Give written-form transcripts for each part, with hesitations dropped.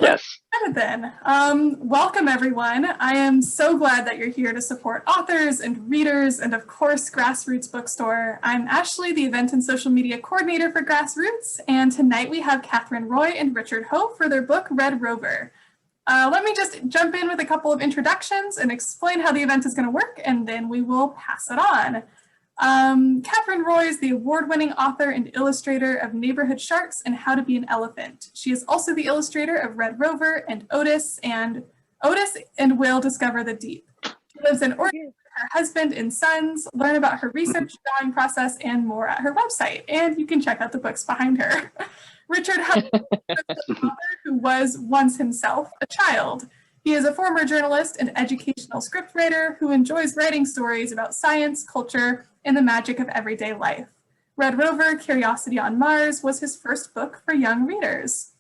Let's Yes. get it then. Welcome everyone. I am so glad that you're here to support authors and readers and of course Grassroots Bookstore. I'm Ashley, the event and social media coordinator for Grassroots, and tonight we have Katherine Roy and Richard Ho for their book Red Rover. Let me just jump in with a couple of introductions and explain how the event is going to work, and then we will pass it on. Katherine Roy is the award-winning author and illustrator of Neighborhood Sharks and How to Be an Elephant. She is also the illustrator of Red Rover and Otis and Will Discover the Deep. She lives in Oregon with her husband and sons. Learn about her research, drawing process, and more at her website. And you can check out the books behind her. Richard Ho is an author who was once himself a child. He is a former journalist and educational scriptwriter who enjoys writing stories about science, culture, and the magic of everyday life. Red Rover, Curiosity on Mars was his first book for young readers.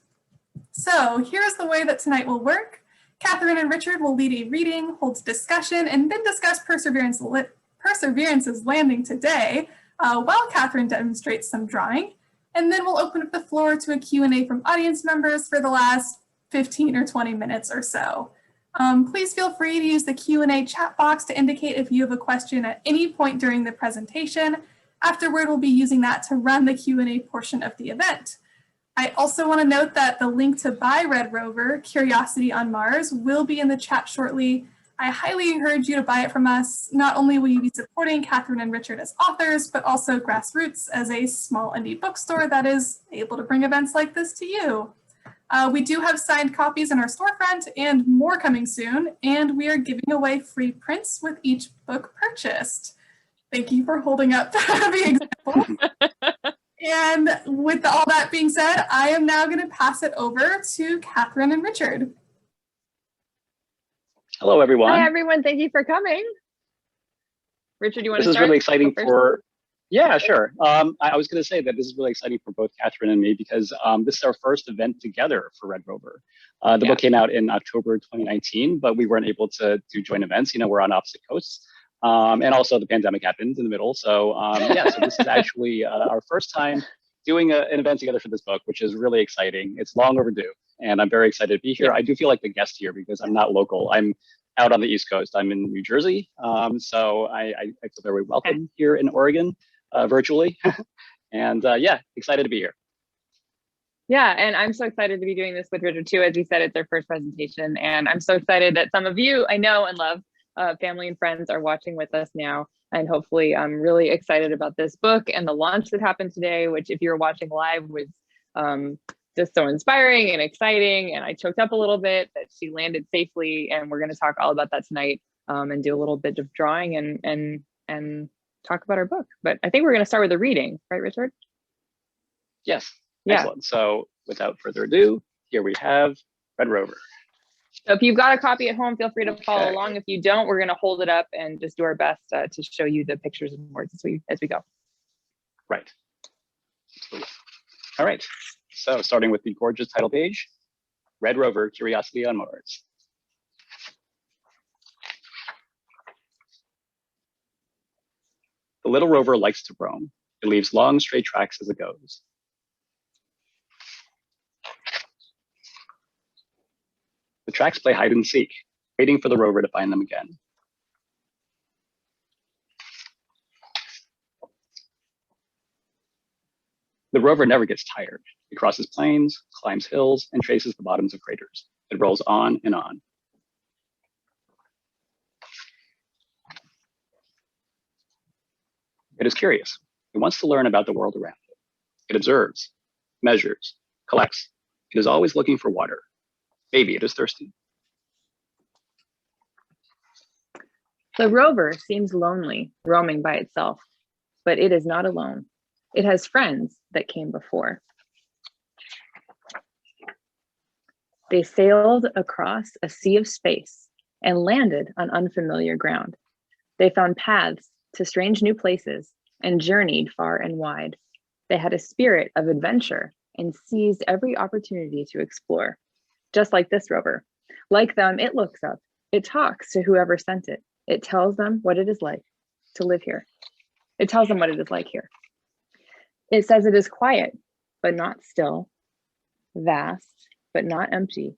So here's the way that tonight will work. Katherine and Richard will lead a reading, hold discussion, and then discuss Perseverance's landing today, while Katherine demonstrates some drawing. And then we'll open up the floor to a Q&A from audience members for the last 15 or 20 minutes or so. Please feel free to use the Q&A chat box to indicate if you have a question at any point during the presentation. Afterward, we'll be using that to run the Q&A portion of the event. I also want to note that the link to buy Red Rover, Curiosity on Mars, will be in the chat shortly. I highly encourage you to buy it from us. Not only will you be supporting Katherine and Richard as authors, but also Grassroots as a small indie bookstore that is able to bring events like this to you. We do have signed copies in our storefront and more coming soon, and we are giving away free prints with each book purchased. Thank you for holding up the example. And with all that being said, I am now going to pass it over to Katherine and Richard. Hello, everyone. Hi, everyone. Thank you for coming. Richard, you want to start? This is really exciting for... Yeah, sure. I was going to say that this is really exciting for both Katherine and me because this is our first event together for Red Rover. The book came out in October 2019, but we weren't able to do joint events. You know, we're on opposite coasts. And also the pandemic happened in the middle. So yeah, so this is actually our first time doing an event together for this book, which is really exciting. It's long overdue, and I'm very excited to be here. I do feel like the guest here because I'm not local. I'm out on the East Coast. I'm in New Jersey. So I feel very welcome here in Oregon. Virtually. And yeah, excited to be here. Yeah, and I'm so excited to be doing this with Richard too. As we said, it's their first presentation. And I'm so excited that some of you I know and love, family and friends, are watching with us now. And hopefully I'm really excited about this book and the launch that happened today, which if you're watching live was just so inspiring and exciting. And I choked up a little bit that she landed safely. And we're going to talk all about that tonight and do a little bit of drawing and talk about our book. But I think we're going to start with a reading, right, Richard? Yes. Yeah. Excellent. So without further ado, here we have Red Rover. So if you've got a copy at home, feel free to follow along. If you don't, we're going to hold it up and just do our best to show you the pictures and words as we go. Right. All right. So starting with the gorgeous title page, Red Rover, Curiosity on Mars. The little rover likes to roam. It leaves long, straight tracks as it goes. The tracks play hide and seek, waiting for the rover to find them again. The rover never gets tired. It crosses plains, climbs hills, and traces the bottoms of craters. It rolls on and on. It is curious. It wants to learn about the world around it. It observes, measures, collects. It is always looking for water. Maybe it is thirsty. The rover seems lonely, roaming by itself, but it is not alone. It has friends that came before. They sailed across a sea of space and landed on unfamiliar ground. They found paths to strange new places and journeyed far and wide. They had a spirit of adventure and seized every opportunity to explore. Just like this rover. Like them, it looks up. It talks to whoever sent it. It tells them what it is like to live here. It tells them what it is like here. It says it is quiet, but not still, vast, but not empty,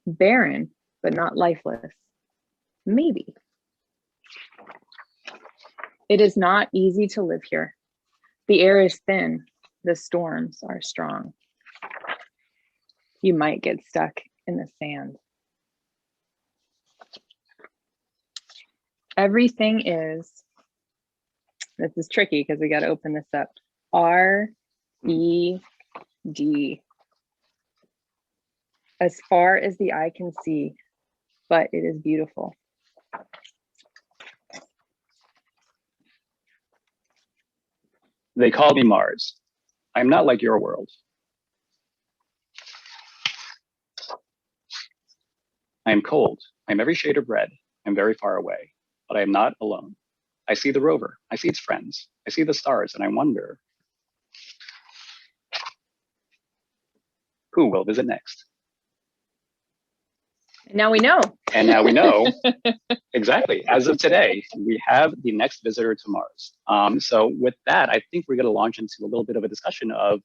barren, but not lifeless. Maybe. It is not easy to live here. The air is thin. The storms are strong. You might get stuck in the sand. Everything is, this is tricky because we got to open this up. R-E-D. As far as the eye can see, but it is beautiful. They call me Mars. I'm not like your world. I am cold. I'm every shade of red. I'm very far away, but I am not alone. I see the rover. I see its friends. I see the stars, and I wonder, who will visit next? Now we know. And now we know, exactly. As of today, we have the next visitor to Mars. So with that, I think we're going to launch into a little bit of a discussion of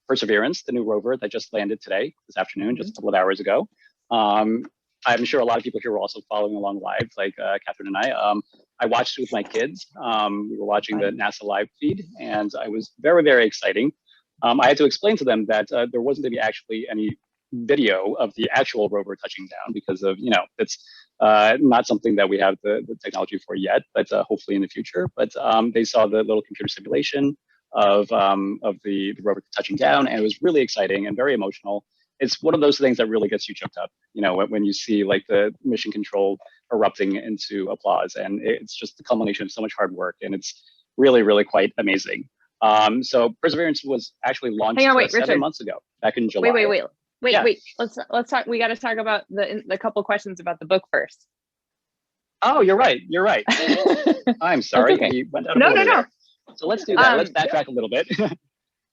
Perseverance, the new rover that just landed today, this afternoon, just a couple of hours ago. I'm sure a lot of people here were also following along live, like Catherine and I. I watched it with my kids. We were watching the NASA live feed, and it was very, very exciting. I had to explain to them that there wasn't going to be actually any video of the actual rover touching down because of, it's not something that we have the technology for yet, but hopefully in the future. But they saw the little computer simulation of the rover touching down, and it was really exciting and very emotional. It's one of those things that really gets you choked up, when you see like the mission control erupting into applause, and it's just the culmination of so much hard work, and it's really, really quite amazing. So Perseverance was actually launched 7 months ago, back in July. Wait. Let's talk. We got to talk about the couple questions about the book first. Oh, you're right. I'm sorry. Okay. We went out of No. there. So let's do that. Let's backtrack a little bit.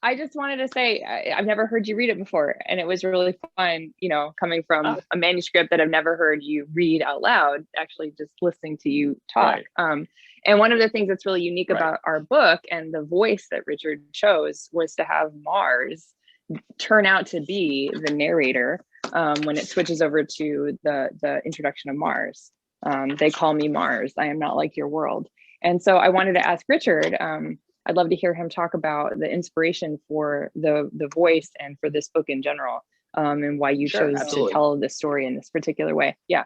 I just wanted to say I've never heard you read it before, and it was really fun. Coming from a manuscript that I've never heard you read out loud. Actually, just listening to you talk. Right. And one of the things that's really unique about our book and the voice that Richard chose was to have Mars turn out to be the narrator when it switches over to the introduction of Mars. They call me Mars. I am not like your world. And so I wanted to ask Richard, I'd love to hear him talk about the inspiration for the voice and for this book in general, and why you chose to tell this story in this particular way. Yeah.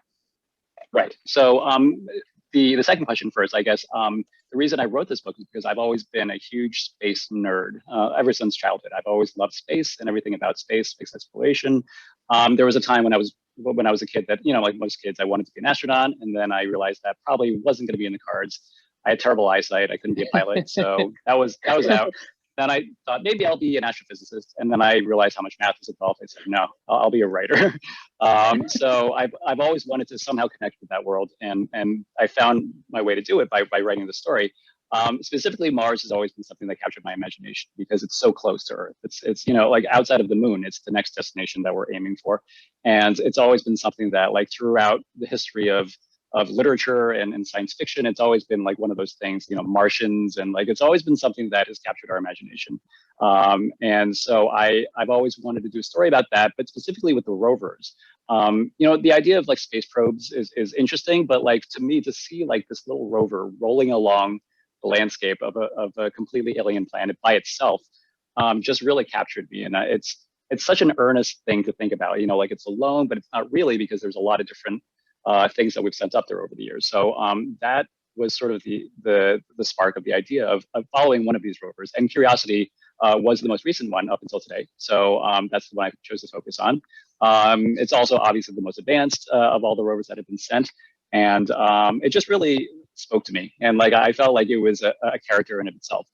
Right. So the second question first, I guess. The reason I wrote this book is because I've always been a huge space nerd ever since childhood. I've always loved space and everything about space exploration. There was a time when I was a kid that, like most kids, I wanted to be an astronaut, and then I realized that probably wasn't going to be in the cards. I had terrible eyesight. I couldn't be a pilot, so that was out. Then I thought maybe I'll be an astrophysicist, and then I realized how much math was involved. I said, no, I'll be a writer. So I've always wanted to somehow connect with that world, and I found my way to do it by writing the story. Specifically, Mars has always been something that captured my imagination because it's so close to Earth. It's like outside of the moon, it's the next destination that we're aiming for, and it's always been something that, like, throughout the history of literature and science fiction, it's always been like one of those things, Martians, and like it's always been something that has captured our imagination. And so I've always wanted to do a story about that, but specifically with the rovers. The idea of like space probes is interesting, but like to me, to see like this little rover rolling along the landscape of a completely alien planet by itself just really captured me. And it's such an earnest thing to think about, like it's alone, but it's not really, because there's a lot of different things that we've sent up there over the years. So that was sort of the spark of the idea of following one of these rovers. And Curiosity was the most recent one up until today. So that's the one I chose to focus on. It's also obviously the most advanced of all the rovers that have been sent. And it just really spoke to me. And like I felt like it was a character in of itself.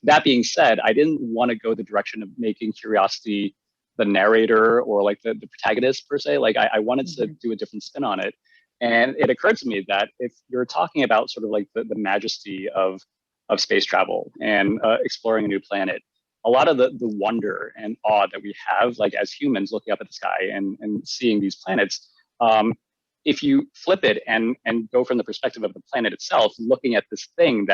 That being said, I didn't want to go the direction of making Curiosity the narrator or like the protagonist per se. Like I wanted to do a different spin on it. And it occurred to me that if you're talking about sort of like the majesty of space travel and exploring a new planet, a lot of the wonder and awe that we have, like as humans looking up at the sky and seeing these planets, if you flip it and go from the perspective of the planet itself, looking at this thing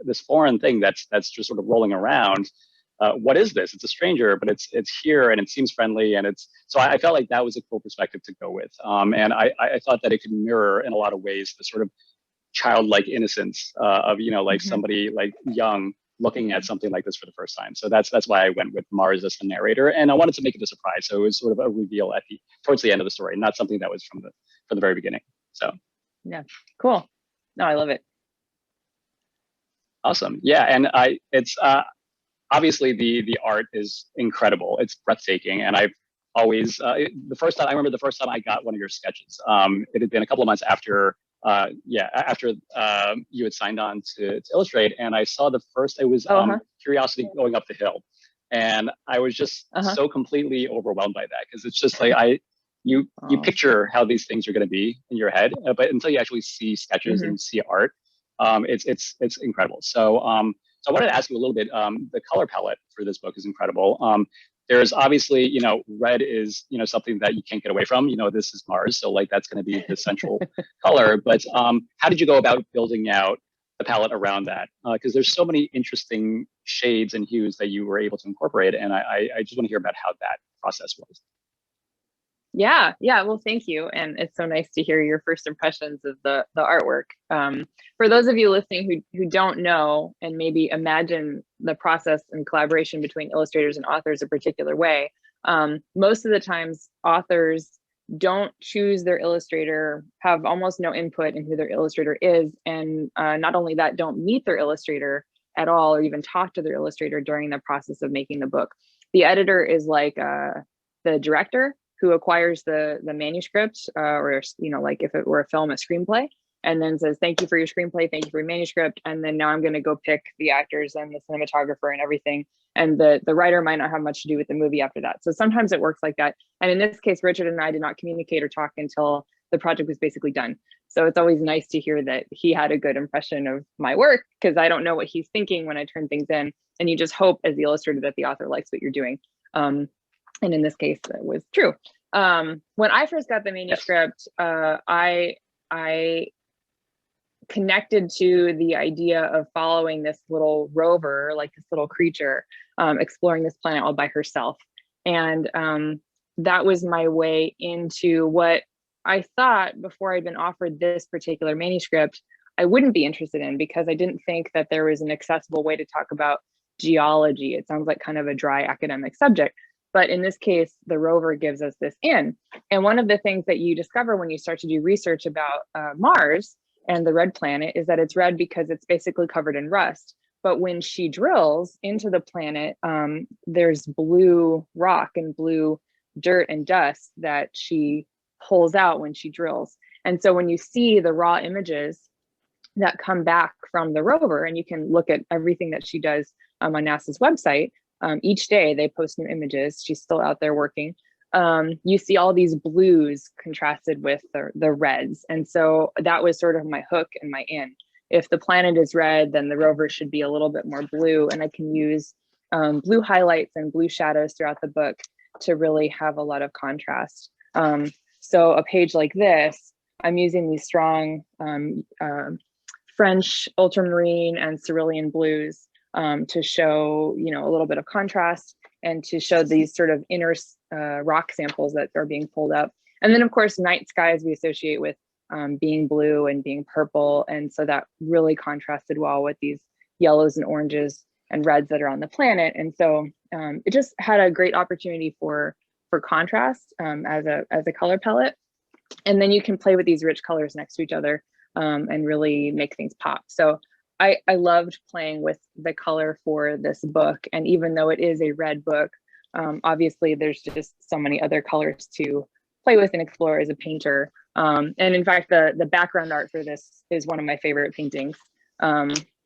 this foreign thing that's just sort of rolling around, what is this? It's a stranger, but it's here and it seems friendly, and it's so I felt like that was a cool perspective to go with, and I thought that it could mirror in a lot of ways the sort of childlike innocence of like somebody like young looking at something like this for the first time. So that's why I went with Mars as the narrator, and I wanted to make it a surprise. So it was sort of a reveal at towards the end of the story, not something that was from the very beginning. So yeah, cool. No, I love it. Awesome. Yeah, and it's obviously the art is incredible. It's breathtaking, and I've always I remember the first time I got one of your sketches. It had been a couple of months after after you had signed on to illustrate, and I saw it was Curiosity Going Up the Hill, and I was just so completely overwhelmed by that, because it's just like you picture how these things are going to be in your head, but until you actually see sketches and see art, it's incredible. So so I wanted to ask you a little bit. The color palette for this book is incredible. There's obviously, red is, something that you can't get away from. This is Mars, so like that's going to be the central color. But how did you go about building out the palette around that? Because there's so many interesting shades and hues that you were able to incorporate, and I just want to hear about how that process was. Yeah. Well, thank you. And it's so nice to hear your first impressions of the artwork. For those of you listening who don't know and maybe imagine the process and collaboration between illustrators and authors a particular way, most of the times authors don't choose their illustrator, have almost no input in who their illustrator is. And not only that, don't meet their illustrator at all, or even talk to their illustrator during the process of making the book. The editor is like the director who acquires the manuscript, or like if it were a film, a screenplay, and then says, thank you for your screenplay, thank you for your manuscript, and then now I'm going to go pick the actors and the cinematographer and everything, and the writer might not have much to do with the movie after that. So sometimes it works like that, and in this case, Richard and I did not communicate or talk until the project was basically done. So it's always nice to hear that he had a good impression of my work, because I don't know what he's thinking when I turn things in, and you just hope as the illustrator that the author likes what you're doing. And in this case, that was true. When I first got the manuscript, I connected to the idea of following this little rover, like this little creature, exploring this planet all by herself. And that was my way into what I thought, before I'd been offered this particular manuscript, I wouldn't be interested in, because I didn't think that there was an accessible way to talk about geology. It sounds like kind of a dry academic subject. But in this case, the rover gives us this in. And one of the things that you discover when you start to do research about Mars and the red planet is that it's red because it's basically covered in rust. But when she drills into the planet, there's blue rock and blue dirt and dust that she pulls out when she drills. And so when you see the raw images that come back from the rover, and you can look at everything that she does on NASA's website, each day they post new images. She's still out there working. You see all these blues contrasted with the reds. And so that was sort of my hook and my in. If the planet is red, then the rover should be a little bit more blue. And I can use blue highlights and blue shadows throughout the book to really have a lot of contrast. So a page like this, I'm using these strong French ultramarine and cerulean blues to show, a little bit of contrast, and to show these sort of inner rock samples that are being pulled up. And then of course, night skies we associate with being blue and being purple. And so that really contrasted well with these yellows and oranges and reds that are on the planet. And so it just had a great opportunity for contrast as a color palette. And then you can play with these rich colors next to each other and really make things pop. So I loved playing with the color for this book. And even though it is a red book, obviously there's just so many other colors to play with and explore as a painter. And in fact, the background art for this is one of my favorite paintings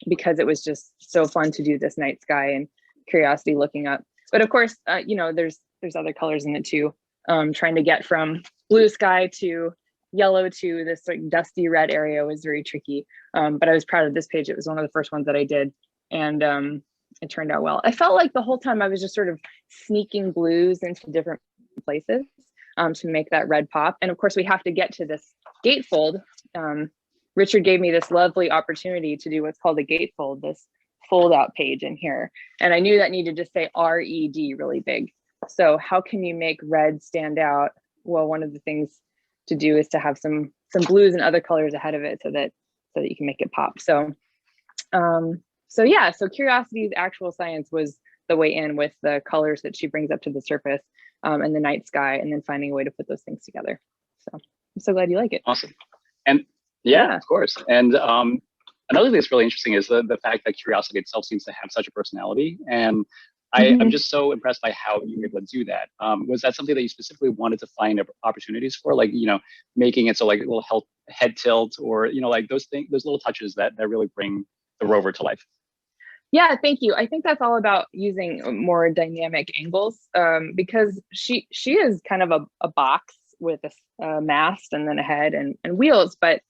because it was just so fun to do this night sky and Curiosity looking up. But of course, there's other colors in it too. Trying to get from blue sky to yellow to this like dusty red area was very tricky. But I was proud of this page. It was one of the first ones that I did, and it turned out well. I felt like the whole time I was just sort of sneaking blues into different places to make that red pop. And of course, we have to get to this gatefold. Richard gave me this lovely opportunity to do what's called a gatefold, this fold out page in here. And I knew that needed to say R-E-D really big. So how can you make red stand out? Well, one of the things to do is to have some blues and other colors ahead of it so that you can make it pop. So so Curiosity's actual science was the way in with the colors that she brings up to the surface, and the night sky, and then finding a way to put those things together. So I'm so glad you like it. Awesome. And yeah, of course. And another thing that's really interesting is the fact that Curiosity itself seems to have such a personality. And I'm just so impressed by how you were able to do that. Was that something that you specifically wanted to find opportunities for, like, making it so like a little head tilt, or, like those things, those little touches that really bring the rover to life? Yeah, thank you. I think that's all about using more dynamic angles, because she is kind of a box with a mast and then a head and wheels, but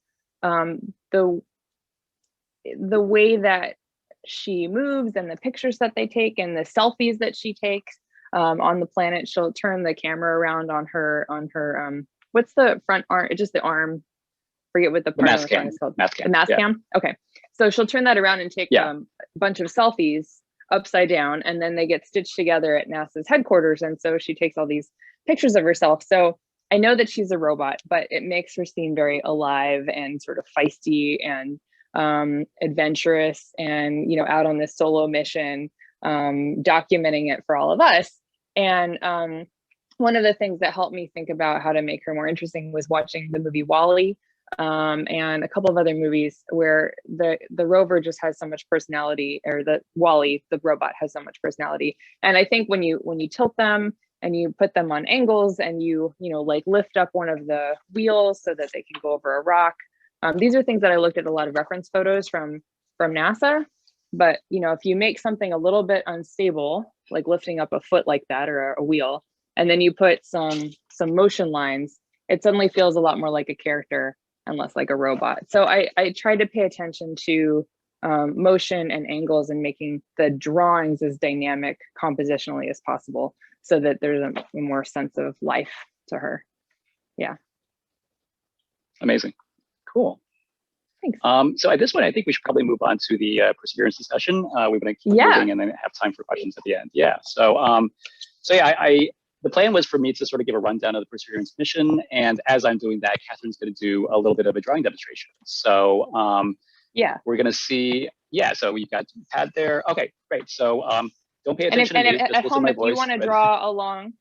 the way that she moves and the pictures that they take and the selfies that she takes on the planet, she'll turn the camera around on her what's the front arm? Just the arm. Forget what the mast cam is called. Mast cam. The mast cam. Okay, so she'll turn that around and take a bunch of selfies upside down, and then they get stitched together at NASA's headquarters. And so she takes all these pictures of herself. So I know that she's a robot, but it makes her seem very alive and sort of feisty and adventurous, and out on this solo mission, documenting it for all of us. And one of the things that helped me think about how to make her more interesting was watching the movie WALL-E, and a couple of other movies where the rover just has so much personality, or the WALL-E, the robot, has so much personality. And I think when you tilt them and you put them on angles, and you like lift up one of the wheels so that they can go over a rock. These are things that I looked at a lot of reference photos from NASA. But if you make something a little bit unstable, like lifting up a foot like that, or a wheel, and then you put some motion lines, it suddenly feels a lot more like a character and less like a robot. So I tried to pay attention to motion and angles, and making the drawings as dynamic compositionally as possible, so that there's a more sense of life to her. Yeah. Amazing. Cool. Thanks. So at this point, I think we should probably move on to the Perseverance discussion. We're going to keep moving and then have time for questions at the end. Yeah. So the plan was for me to sort of give a rundown of the Perseverance mission, and as I'm doing that, Katherine's going to do a little bit of a drawing demonstration. So we're going to see. Yeah. So we've got the pad there. Okay, great. So don't pay attention to me. At home, if you want to draw along.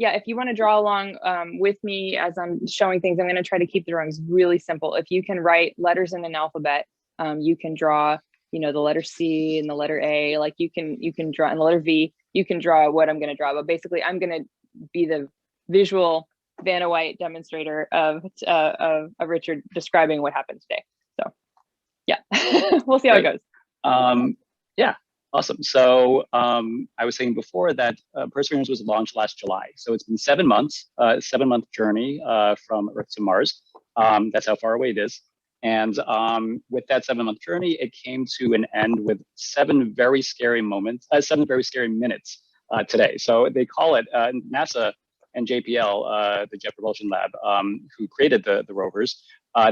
Yeah, if you want to draw along with me as I'm showing things, I'm going to try to keep the drawings really simple. If you can write letters in an alphabet, you can draw, the letter C and the letter A. Like you can draw, and the letter V. You can draw what I'm going to draw. But basically, I'm going to be the visual Vanna White demonstrator of Richard describing what happened today. So, yeah, we'll see how it goes. Yeah. Awesome. So I was saying before that Perseverance was launched last July. So it's been 7 months, 7-month journey from Earth to Mars. That's how far away it is. And with that 7-month journey, it came to an end with 7 very scary moments, 7 very scary minutes today. So they call it, NASA and JPL, the Jet Propulsion Lab, who created the rovers,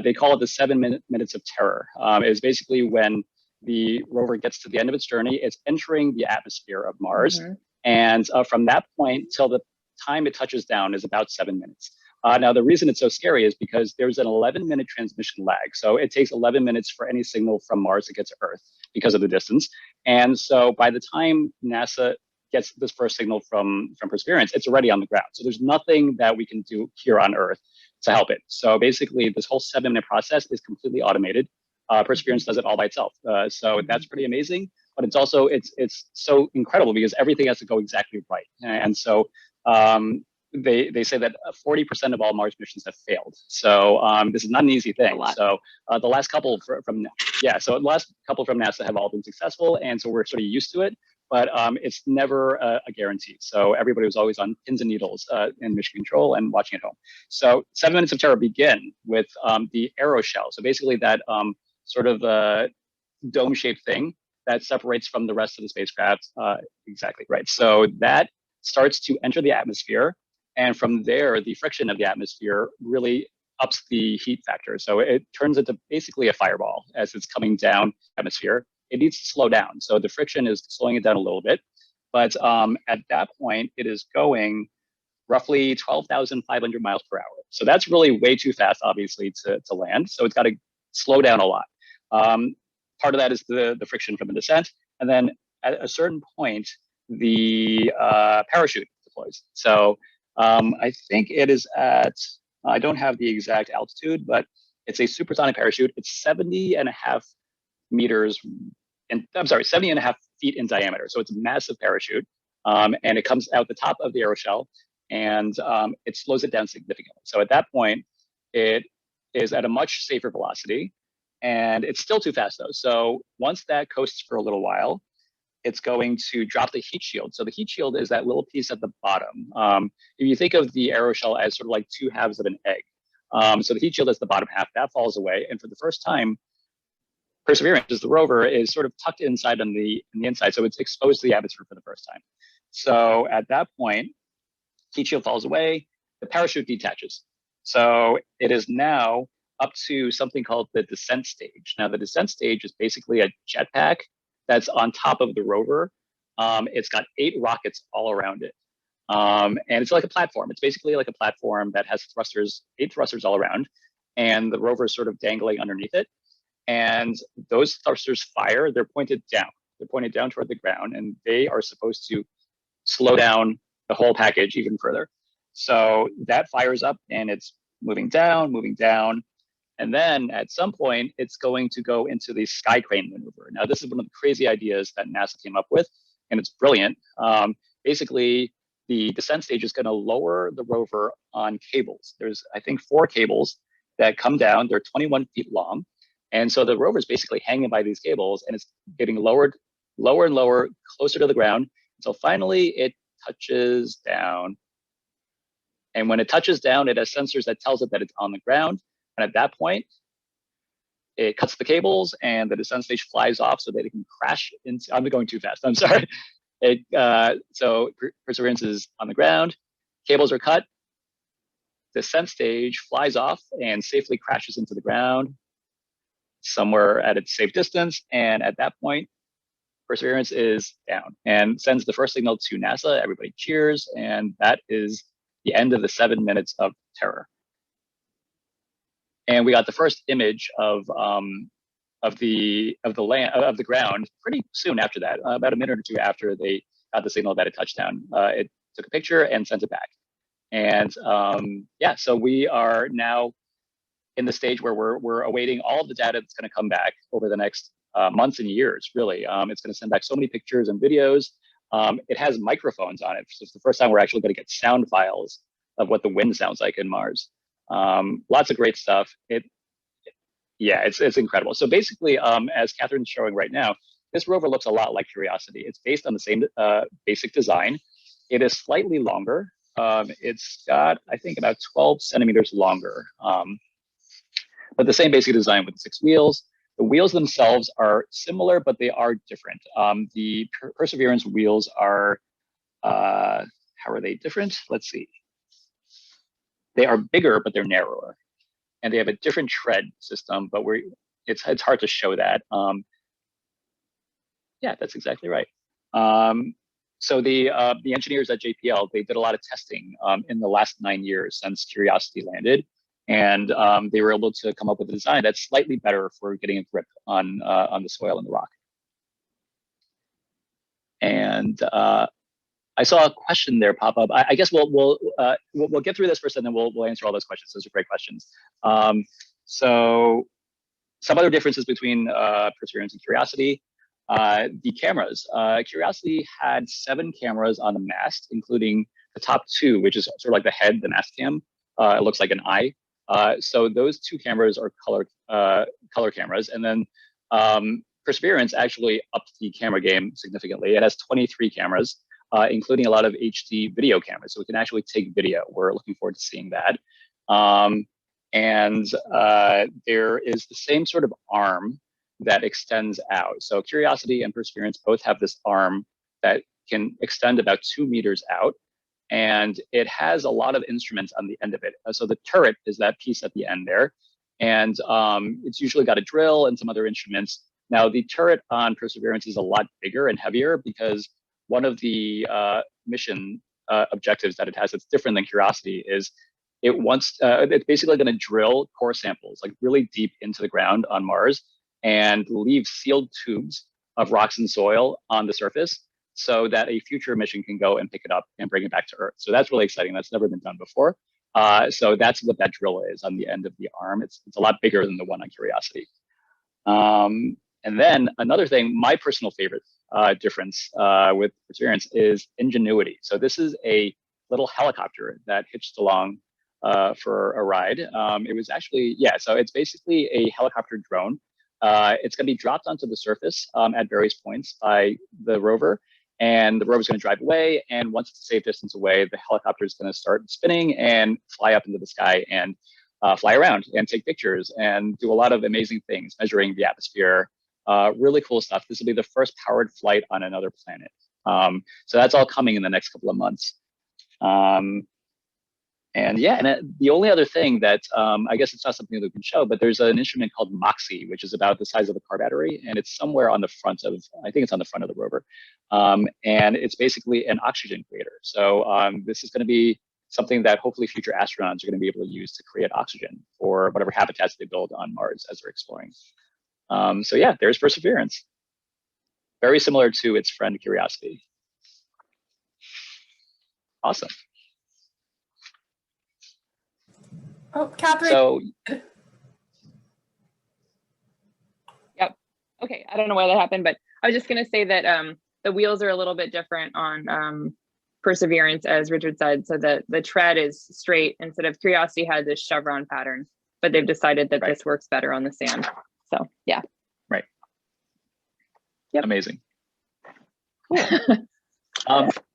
they call it the 7 minutes of terror. It's basically when the rover gets to the end of its journey, it's entering the atmosphere of Mars. And from that point till the time it touches down is about 7 minutes. Now, the reason it's so scary is because there's an 11-minute transmission lag. So it takes 11 minutes for any signal from Mars to get to Earth because of the distance. And so by the time NASA gets this first signal from Perseverance, it's already on the ground. So there's nothing that we can do here on Earth to help it. So basically, this whole 7-minute process is completely automated. Perseverance does it all by itself. So that's pretty amazing, but it's also, it's so incredible because everything has to go exactly right. And so they say that 40% of all Mars missions have failed. So this is not an easy thing. So the last couple from NASA have all been successful. And so we're sort of used to it, but it's never a guarantee. So everybody was always on pins and needles in mission control and watching at home. So 7 minutes of terror begin with the aeroshell. So basically that sort of dome-shaped thing that separates from the rest of the spacecraft. Exactly right. So that starts to enter the atmosphere, and from there, the friction of the atmosphere really ups the heat factor. So it turns into basically a fireball as it's coming down the atmosphere. it needs to slow down. So the friction is slowing it down a little bit. But at that point, it is going roughly 12,500 miles per hour. So that's really way too fast, obviously, to land. So it's got to slow down a lot. Part of that is the friction from the descent. And then at a certain point, the parachute deploys. So I think it is at, I don't have the exact altitude, but it's a supersonic parachute. It's 70.5 meters, and I'm sorry, 70.5 feet in diameter. So it's a massive parachute. And it comes out the top of the aeroshell, and it slows it down significantly. So at that point, it is at a much safer velocity, and it's still too fast though. So once that coasts for a little while, it's going to drop the heat shield. So the heat shield is that little piece at the bottom. If you think of the aeroshell as sort of like two halves of an egg. So the heat shield is the bottom half, that falls away. And for the first time, Perseverance, the rover, is sort of tucked inside on the inside. So it's exposed to the atmosphere for the first time. So at that point, heat shield falls away, the parachute detaches. So it is now up to something called the descent stage. Now the descent stage is basically a jetpack that's on top of the rover. It's got 8 rockets all around it. And it's like a platform. It's basically like a platform that has thrusters, 8 thrusters all around. And the rover is sort of dangling underneath it. And those thrusters fire, they're pointed down. They're pointed down toward the ground, and they are supposed to slow down the whole package even further. So that fires up and it's moving down. And then at some point, it's going to go into the sky crane maneuver. Now, this is one of the crazy ideas that NASA came up with, and it's brilliant. Basically, the descent stage is going to lower the rover on cables. There's, I think, 4 cables that come down. They're 21 feet long. And so the rover is basically hanging by these cables, and it's getting lowered, lower and lower, closer to the ground, until finally it touches down. And when it touches down, it has sensors that tells it that it's on the ground. And at that point, it cuts the cables and the descent stage flies off so that it can crash into, I'm going too fast, I'm sorry. So Perseverance is on the ground, cables are cut, descent stage flies off and safely crashes into the ground somewhere at its safe distance. And at that point, Perseverance is down and sends the first signal to NASA. Everybody cheers, and that is the end of the 7 minutes of terror. And we got the first image of the ground pretty soon after that, about a minute or two after they got the signal that it touched down. It took a picture and sent it back. And yeah, so we are now in the stage where we're awaiting all of the data that's going to come back over the next months and years, really. It's going to send back so many pictures and videos. It has microphones on it. So it's the first time we're actually going to get sound files of what the wind sounds like in Mars. Lots of great stuff. Yeah, it's incredible. So basically, as Katherine's showing right now, this rover looks a lot like Curiosity. It's based on the same basic design. It is slightly longer. It's got, I think, about 12 centimeters longer. But the same basic design with 6 wheels. The wheels themselves are similar, but they are different. The Perseverance wheels are, how are they different? Let's see. They are bigger, but they're narrower. And they have a different tread system, but it's hard to show that. Yeah, that's exactly right. So the engineers at JPL, they did a lot of testing in the last 9 years since Curiosity landed. And they were able to come up with a design that's slightly better for getting a grip on the soil and the rock. And I saw a question there pop up. I guess we'll get through this first, and then we'll answer all those questions. Those are great questions. So some other differences between Perseverance and Curiosity. The cameras. Curiosity had 7 cameras on the mast, including the top 2, which is sort of like the head, the mast cam. It looks like an eye. So those 2 cameras are color cameras, and then Perseverance actually upped the camera game significantly. It has 23 cameras, including a lot of HD video cameras, so we can actually take video. We're looking forward to seeing that. And there is the same sort of arm that extends out. So Curiosity and Perseverance both have this arm that can extend about 2 meters out. And it has a lot of instruments on the end of it. So the turret is that piece at the end there. And it's usually got a drill and some other instruments. Now, the turret on Perseverance is a lot bigger and heavier because one of the mission objectives that it has that's different than Curiosity is it's basically going to drill core samples like really deep into the ground on Mars and leave sealed tubes of rocks and soil on the surface so that a future mission can go and pick it up and bring it back to Earth. So that's really exciting. That's never been done before. So that's what that drill is on the end of the arm. It's a lot bigger than the one on Curiosity. And then another thing, my personal favorite difference with Perseverance is Ingenuity. So this is a little helicopter that hitched along for a ride. It was actually, so it's basically a helicopter drone. It's going to be dropped onto the surface at various points by the rover. And the rover is going to drive away. And once it's a safe distance away, the helicopter is going to start spinning and fly up into the sky and fly around and take pictures and do a lot of amazing things, measuring the atmosphere. Really cool stuff. This will be the first powered flight on another planet. So that's all coming in the next couple of months. The only other thing that I guess it's not something that we can show, but there's an instrument called MOXIE, which is about the size of a car battery, and it's somewhere on the front of, I think it's on the front of the rover, and it's basically an oxygen creator. So this is going to be something that hopefully future astronauts are going to be able to use to create oxygen for whatever habitats they build on Mars as they're exploring. So yeah, there's Perseverance. Very similar to its friend Curiosity. Awesome. Oh, Catherine. So, yep. Okay, I don't know why that happened, but I was just going to say that the wheels are a little bit different on Perseverance, as Richard said, so that the tread is straight instead of Curiosity had this chevron pattern, but they've decided that this works better on the sand. So yeah. Right. Yep. Amazing. Cool.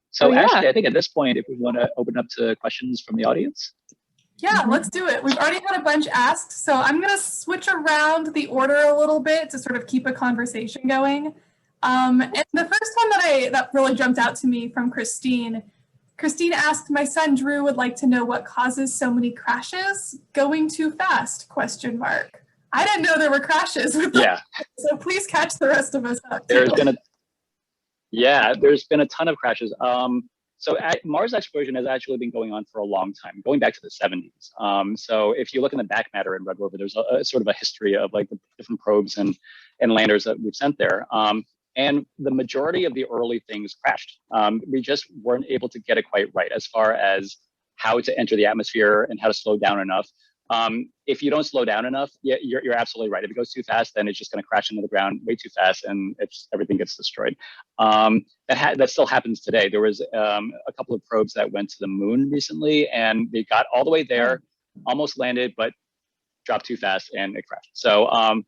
So yeah. Ashley, I think at this point, if we want to open up to questions from the audience. Yeah, let's do it. We've already had a bunch asked, so I'm going to switch around the order a little bit to sort of keep a conversation going. And the first one that really jumped out to me from Christine. Christine asked, my son Drew would like to know what causes so many crashes. Going too fast, ? I didn't know there were crashes with that, so please catch the rest of us up. There's been a ton of crashes. So Mars exploration has actually been going on for a long time, going back to the 70s. So if you look in the back matter in Red Rover, there's a sort of a history of like the different probes and landers that we've sent there. And the majority of the early things crashed. We just weren't able to get it quite right as far as how to enter the atmosphere and how to slow down enough. If you don't slow down enough, you're absolutely right. If it goes too fast, then it's just going to crash into the ground way too fast, and everything gets destroyed. That still happens today. There was a couple of probes that went to the moon recently, and they got all the way there, almost landed, but dropped too fast and it crashed. So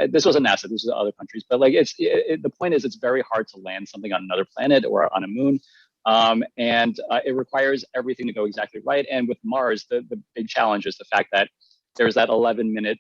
this wasn't NASA. This was other countries. But like the point is, it's very hard to land something on another planet or on a moon. It requires everything to go exactly right. And with Mars, the big challenge is the fact that there's that 11-minute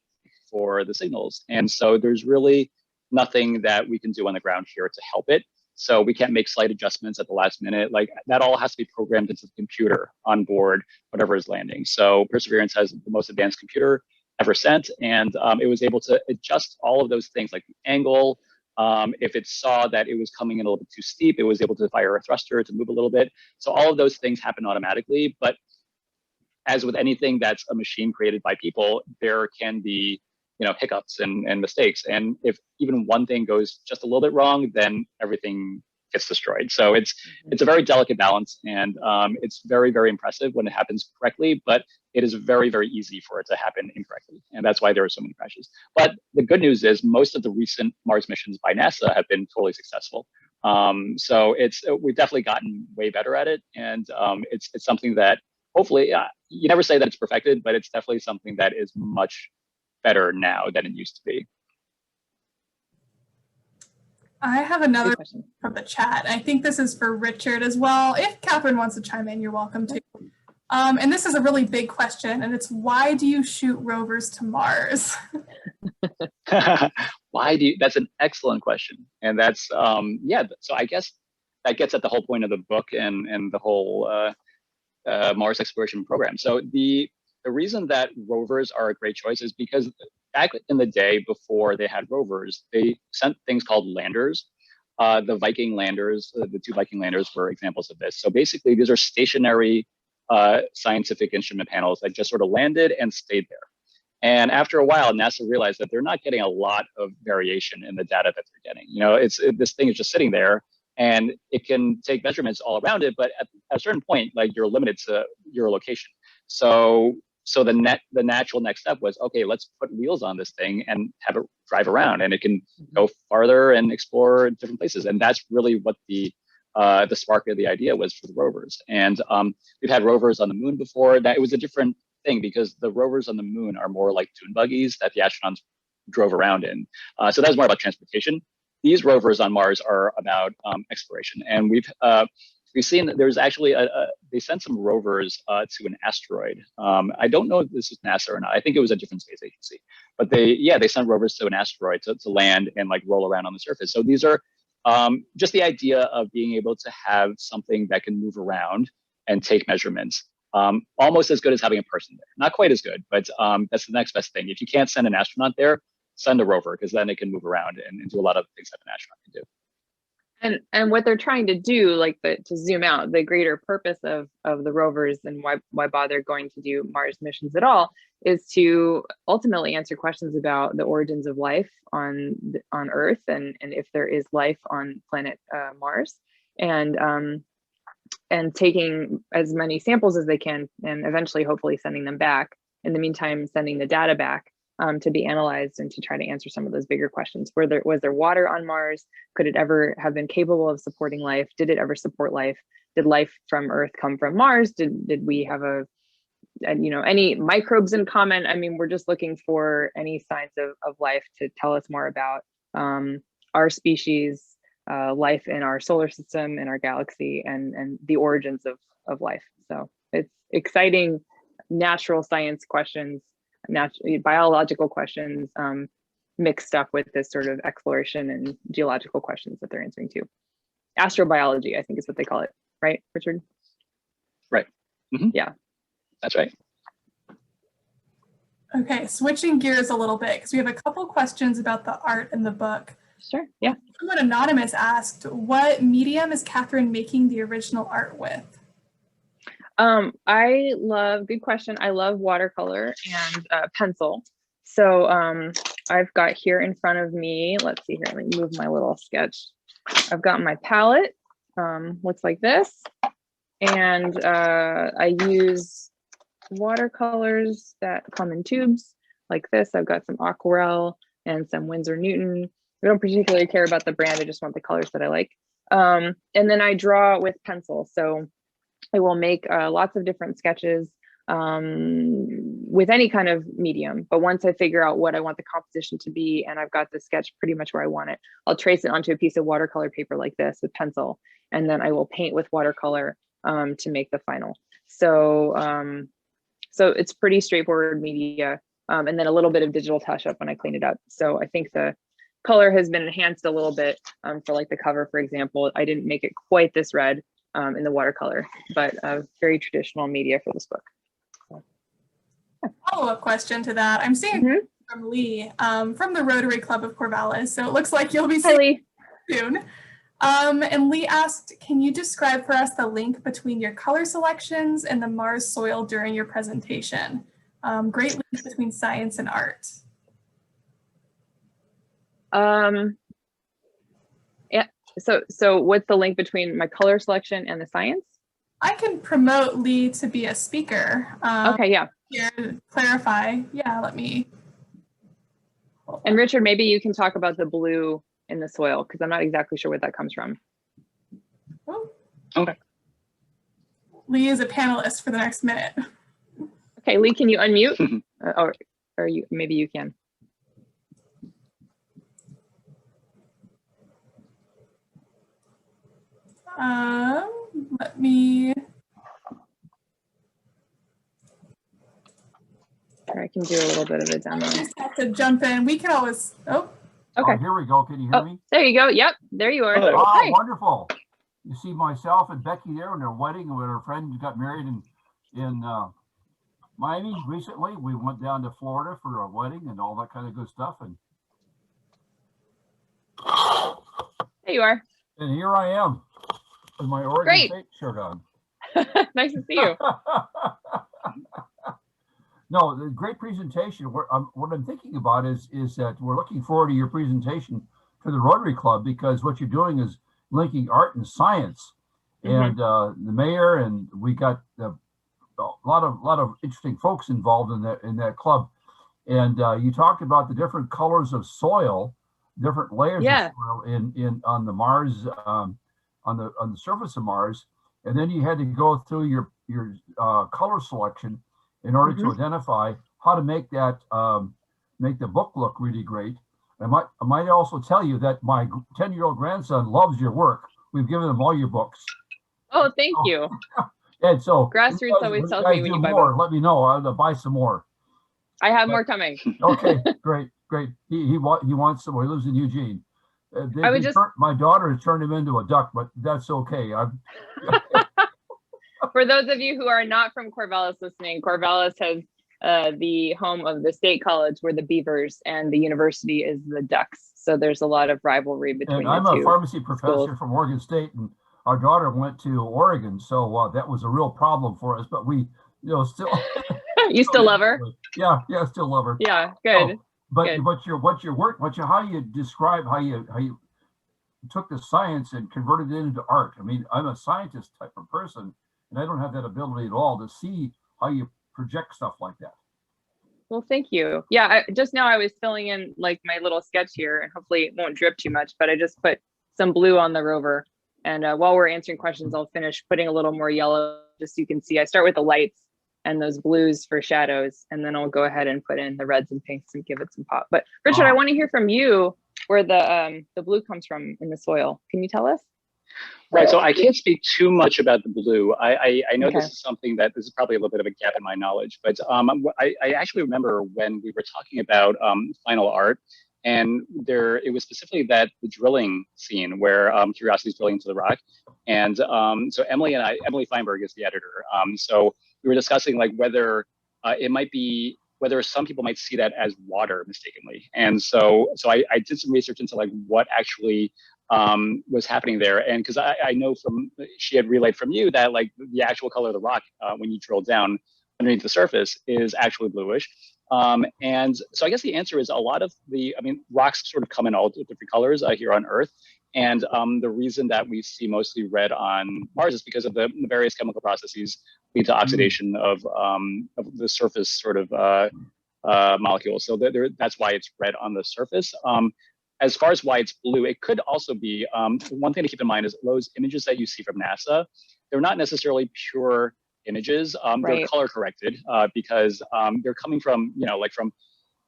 for the signals. And so there's really nothing that we can do on the ground here to help it. So we can't make slight adjustments at the last minute. Like that all has to be programmed into the computer on board, whatever is landing. So Perseverance has the most advanced computer ever sent. And it was able to adjust all of those things like the angle. If it saw that it was coming in a little bit too steep, it was able to fire a thruster to move a little bit. So all of those things happen automatically. But as with anything that's a machine created by people, there can be hiccups and mistakes. And if even one thing goes just a little bit wrong, then everything gets destroyed. So it's a very delicate balance, and it's very, very impressive when it happens correctly, but it is very, very easy for it to happen incorrectly. And that's why there are so many crashes. But the good news is most of the recent Mars missions by NASA have been totally successful. So we've definitely gotten way better at it. And it's something that hopefully, you never say that it's perfected, but it's definitely something that is much better now than it used to be. I have another question from the chat. I think this is for Richard as well. If Catherine wants to chime in, you're welcome to. And this is a really big question, and it's why do you shoot rovers to Mars? That's an excellent question. And that's, so I guess that gets at the whole point of the book and the whole Mars exploration program. So the reason that rovers are a great choice is because back in the day before they had rovers, they sent things called landers. The Viking landers, the two Viking landers were examples of this. So basically, these are stationary scientific instrument panels that just sort of landed and stayed there. And after a while, NASA realized that they're not getting a lot of variation in the data that they're getting. This thing is just sitting there, and it can take measurements all around it, but at a certain point, like, you're limited to your location. So the natural next step was, okay, let's put wheels on this thing and have it drive around, and it can go farther and explore different places. And that's really what the spark of the idea was for the rovers. And we've had rovers on the moon before. That it was a different thing because the rovers on the moon are more like dune buggies that the astronauts drove around in. So that was more about transportation. These rovers on Mars are about exploration, and we've seen that there's actually they sent some rovers to an asteroid. I don't know if this is NASA or not. I think it was a different space agency, but they sent rovers to an asteroid to land and like roll around on the surface. So these are just the idea of being able to have something that can move around and take measurements. Almost as good as having a person there. Not quite as good, but that's the next best thing. If you can't send an astronaut there, send a rover, because then it can move around and do a lot of things that an astronaut can do. And what they're trying to do, like to zoom out, the greater purpose of the rovers and why bother going to do Mars missions at all is to ultimately answer questions about the origins of life on Earth and if there is life on planet Mars, and taking as many samples as they can, and eventually hopefully sending them back. In the meantime, sending the data back to be analyzed and to try to answer some of those bigger questions. Was there water on Mars? Could it ever have been capable of supporting life? Did it ever support life? Did life from Earth come from Mars? Did we have any microbes in common? I mean, we're just looking for any signs of life to tell us more about our species, life in our solar system, in our galaxy, and the origins of life. So it's exciting natural science questions, biological questions, mixed up with this sort of exploration and geological questions that they're answering too. Astrobiology, I think, is what they call it, right, Richard? Right. Mm-hmm. Yeah, that's right. Okay, switching gears a little bit, because we have a couple questions about the art in the book. Sure, yeah. Someone anonymous asked, what medium is Katherine making the original art with? Good question. I love watercolor and pencil. So I've got here in front of me, let's see here, let me move my little sketch. I've got my palette, looks like this. And I use watercolors that come in tubes like this. I've got some aquarelle and some Winsor Newton. I don't particularly care about the brand. I just want the colors that I like. And then I draw with pencil. So I will make lots of different sketches with any kind of medium. But once I figure out what I want the composition to be, and I've got the sketch pretty much where I want it, I'll trace it onto a piece of watercolor paper like this with pencil. And then I will paint with watercolor to make the final. So it's pretty straightforward media. And then a little bit of digital touch up when I clean it up. So I think the color has been enhanced a little bit for like the cover, for example. I didn't make it quite this red in the watercolor, but very traditional media for this book. So, yeah. Follow-up question to that. I'm seeing from Lee from the Rotary Club of Corvallis. So it looks like you'll be seeing soon. And Lee asked, can you describe for us the link between your color selections and the Mars soil during your presentation? Great link between science and art. Yeah. So what's the link between my color selection and the science? I can promote Lee to be a speaker. Okay, yeah. Here to clarify. Yeah, let me. And Richard, maybe you can talk about the blue in the soil, because I'm not exactly sure where that comes from. Oh. Okay. Lee is a panelist for the next minute. Okay, Lee, can you unmute? Or you, maybe you can. Let me. Or I can do a little bit of a demo. I just have to jump in. We can always. Oh. Okay. Oh, here we go. Can you hear me? There you go. Yep, there you are. Hello. Oh, Hi. wonderful. You see myself and Becky there in their wedding, when her friend got married in Miami recently. We went down to Florida for a wedding and all that kind of good stuff. And There you are. here I am with my Oregon Great. State shirt on. Nice to see you. No, the great presentation. What I'm thinking about is that we're looking forward to your presentation to the Rotary Club, because what you're doing is linking art and science. And the mayor and we got a lot of interesting folks involved in that club. And you talked about the different colors of soil, different layers of soil on the Mars, on the surface of Mars, and then you had to go through your color selection in order to identify how to make that make the book look really great. I might also tell you that my 10-year-old grandson loves your work. We've given him all your books. Oh, thank you. And so Grassroots always tells me when you buy more, books. let me know. I'll buy some more. I have more coming. Okay, great. He wants some more. He lives in Eugene. My daughter has turned him into a duck, but that's okay. For those of you who are not from Corvallis listening, Corvallis has the home of the State College, where the Beavers, and the university is the Ducks. So there's a lot of rivalry between the two. I'm a pharmacy professor schools from Oregon State, and our daughter went to Oregon, so that was a real problem for us. But we, still. You still love her? Yeah, still love her. Yeah, good. But good. How do you describe how you took the science and converted it into art? I mean, I'm a scientist type of person, and I don't have that ability at all to see how you project stuff like that. Well, thank you. Yeah, just now I was filling in like my little sketch here, and hopefully it won't drip too much, but I just put some blue on the rover. And while we're answering questions, I'll finish putting a little more yellow, just so you can see. I start with the lights and those blues for shadows, and then I'll go ahead and put in the reds and pinks and give it some pop. But Richard, I want to hear from you where the blue comes from in the soil. Can you tell us? Right, so I can't speak too much about the blue. I know this is something that this is probably a little bit of a gap in my knowledge, but I actually remember when we were talking about final art, and it was specifically the drilling scene where Curiosity is drilling into the rock. And so Emily Feinberg is the editor. So we were discussing like whether whether some people might see that as water mistakenly. And so I did some research into like what actually was happening there. And because I know she had relayed from you that like the actual color of the rock when you drill down underneath the surface is actually bluish. And so I guess the answer is a lot of rocks sort of come in all different colors here on Earth. And the reason that we see mostly red on Mars is because of the various chemical processes lead to oxidation of the surface sort of molecules. So that's why it's red on the surface. As far as why it's blue, it could also be, one thing to keep in mind is those images that you see from NASA, they're not necessarily pure images. They're color corrected because they're coming from, from